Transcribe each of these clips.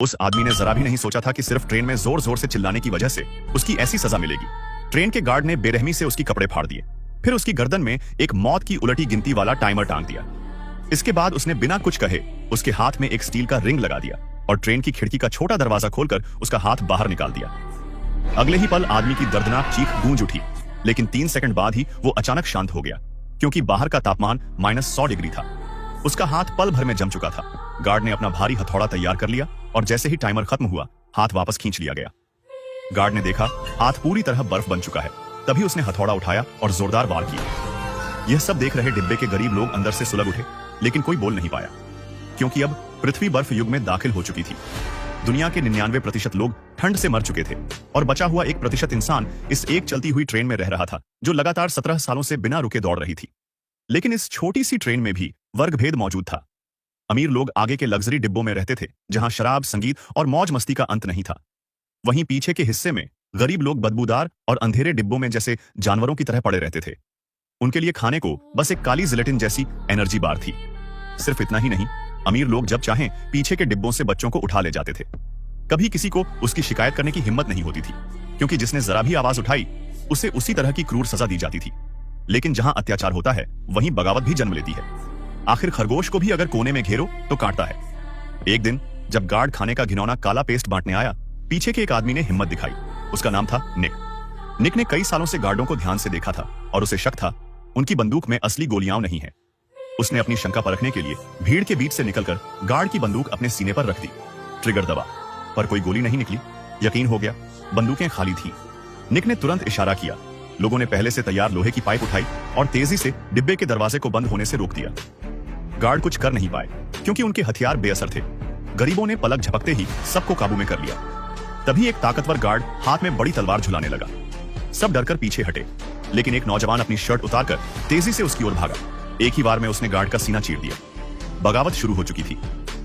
उस आदमी ने जरा भी नहीं सोचा था कि सिर्फ ट्रेन में जोर जोर से चिल्लाने की वजह से उसकी ऐसी सजा मिलेगी। ट्रेन के गार्ड ने बेरहमी से उसकी कपड़े फाड़ दिए, फिर उसकी गर्दन में एक मौत की उलटी गिनती वाला टाइमर टांग दिया। इसके बाद उसने बिना कुछ कहे उसके हाथ में एक स्टील का रिंग लगा दिया और ट्रेन की खिड़की का छोटा दरवाजा खोलकर उसका हाथ बाहर निकाल दिया। अगले ही पल आदमी की दर्दनाक चीख गूंज उठी, लेकिन 3 सेकंड बाद ही वो अचानक शांत हो गया, क्योंकि बाहर का तापमान -100 डिग्री था। उसका हाथ पल भर में जम चुका था। गार्ड ने अपना भारी हथौड़ा तैयार कर लिया और जैसे ही टाइमर खत्म हुआ, हाथ वापस खींच लिया गया। गार्ड ने देखा हाथ पूरी तरह बर्फ बन चुका है। तभी उसने हथौड़ा उठाया और जोरदार वार किया। यह सब देख रहे डिब्बे के गरीब लोग अंदर से सुलग उठे, लेकिन कोई बोल नहीं पाया, क्योंकि अब पृथ्वी बर्फ युग में दाखिल हो चुकी थी। दुनिया के 99% लोग ठंड से मर चुके थे और बचा हुआ 1% इंसान इस एक चलती हुई ट्रेन में रह रहा था, जो लगातार 17 सालों से बिना रुके दौड़ रही थी। लेकिन इस छोटी सी ट्रेन में भी वर्ग भेद मौजूद था। अमीर लोग आगे के लग्जरी डिब्बों में रहते थे, जहां शराब, संगीत और मौज मस्ती का अंत नहीं था। वहीं पीछे के हिस्से में गरीब लोग बदबूदार और अंधेरे डिब्बों में जैसे जानवरों की तरह पड़े रहते थे। उनके लिए खाने को बस एक काली जिलेटिन जैसी एनर्जी बार थी। सिर्फ इतना ही नहीं, अमीर लोग जब चाहें पीछे के डिब्बों से बच्चों को उठा ले जाते थे। कभी किसी को उसकी शिकायत करने की हिम्मत नहीं होती थी, क्योंकि जिसने जरा भी आवाज उठाई उसे उसी तरह की क्रूर सजा दी जाती थी। लेकिन जहां अत्याचार होता है, वहीं बगावत भी जन्म लेती है। आखिर खरगोश को भी अगर कोने में घेरो तो काटता है। एक दिन जब गार्ड खाने का घिनौना काला पेस्ट बांटने आया, पीछे के एक आदमी ने हिम्मत दिखाई। उसका नाम था निक। निक ने कई सालों से गार्डों को ध्यान से देखा था और उसे शक था उनकी बंदूक में असली गोलियां नहीं है। उसने अपनी शंका परखने के लिए भीड़ के बीच से निकलकर गार्ड की बंदूक अपने सीने पर रख दी। ट्रिगर दबा, पर कोई गोली नहीं निकली। यकीन हो गया, बंदूकें खाली थी। निक ने तुरंत इशारा किया। लोगों ने पहले से तैयार लोहे की पाइप उठाई और तेजी से डिब्बे के दरवाजे को बंद होने से रोक दिया। गार्ड कुछ कर नहीं पाए, क्योंकि उनके हथियार बेअसर थे। गरीबों ने पलक झपकते ही सबको काबू में कर लिया। तभी एक ताकतवर गार्ड हाथ में बड़ी तलवार झुलाने लगा। सब डरकर पीछे हटे, लेकिन एक नौजवान अपनी शर्ट उतारकर तेजी से उसकी ओर भागा। एक ही बार में उसने गार्ड का सीना चीर दिया। बगावत शुरू हो चुकी थी।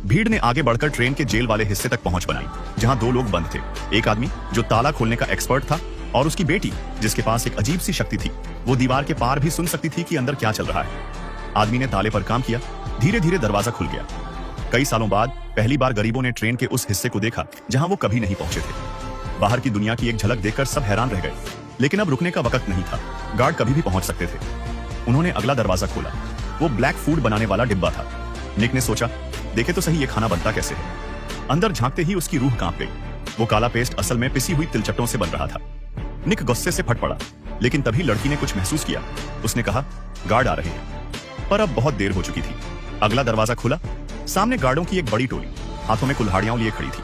भीड़ ने आगे बढ़कर ट्रेन के जेल वाले हिस्से तक पहुंच बनाई, जहां 2 लोग बंद थे। एक आदमी जो ताला खोलने का एक्सपर्ट था, और उसकी बेटी जिसके पास एक अजीब सी शक्ति थी। वो दीवार के पार भी सुन सकती थी कि अंदर क्या चल रहा है। आदमी ने ताले पर काम किया। धीरे धीरे दरवाजा खुल गया। कई सालों बाद पहली बार गरीबों ने ट्रेन के उस हिस्से को देखा जहां वो कभी नहीं पहुंचे थे। बाहर की दुनिया की एक झलक देखकर सब हैरान रह गए, लेकिन अब रुकने का वक्त नहीं था। गार्ड कभी भी पहुंच सकते थे। उन्होंने अगला दरवाजा खोला। वो ब्लैक फूड बनाने वाला डिब्बा था। निक ने सोचा, देखे तो सही ये खाना बनता कैसे है। अंदर झांकते ही उसकी रूह कांप गई। वो काला पेस्ट असल में पिसी हुई तिलचट्टों से बन रहा था। निक गुस्से से फट पड़ा, लेकिन तभी लड़की ने कुछ महसूस किया। उसने कहा, गार्ड आ रहे हैं। पर अब बहुत देर हो चुकी थी। अगला दरवाजा खुला। सामने गार्डों की एक बड़ी टोली हाथों में कुल्हाड़ियां लिए खड़ी थी।